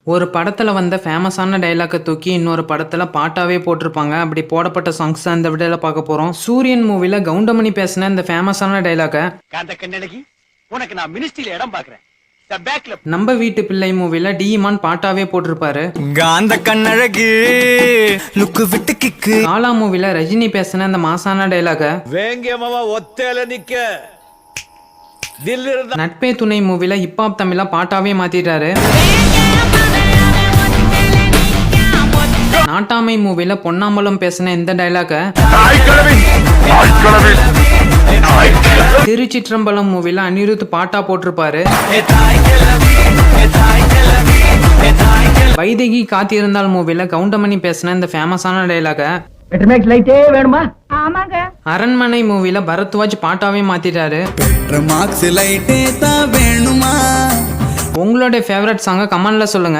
ஒரு படத்துல வந்த ஃபேமஸான டைலாக்கை தூக்கி இன்னொரு படத்துல பாட்டாவே போட்டிருப்பாங்க. அப்படி போடப்பட்ட சாங்ஸ் தான் இந்த வீடியோல பார்க்க போறோம். சூரியன் மூவில கவுண்டமணி பேசின இந்த ஃபேமஸான டைலாக்கை காந்த கண்ணழகி உனக்கு நான் மினிஸ்ட்ரியில இடம் பாக்குறேன். நம்ம வீட்டு பிள்ளை மூவில டிமான் பாட்டாவே போட்டிருப்பாரு. காந்த கண்ணழகு லுக்கு விட்டு கிக்கு. காலா மூவில ரஜினி பேசின இந்த மாசான டைலாக வேங்கியமாவா ஒத்தையில நிக்க நட்பே துணை மூவில ஹிப்ஹாப் தமிழா பாட்டாவே மாத்திட்டாரு. நாட்டாமை மூவில பொன்னாம்பலம் பேசின இந்த டைலாக திருச்சிற்றம்பலம் மூவில அனிருத் பாட்டா போட்டிருப்பாரு. வைதகி காத்திருந்தால் மூவில கவுண்டமணி பேசின இந்த ஃபேமஸான டைலாக அரண்மனை மூவில பரத்வாஜ் பாட்டாவே மாத்திட்டாரு. உங்களுடைய ஃபேவரட் சாங்க கமெண்ட்ல சொல்லுங்க.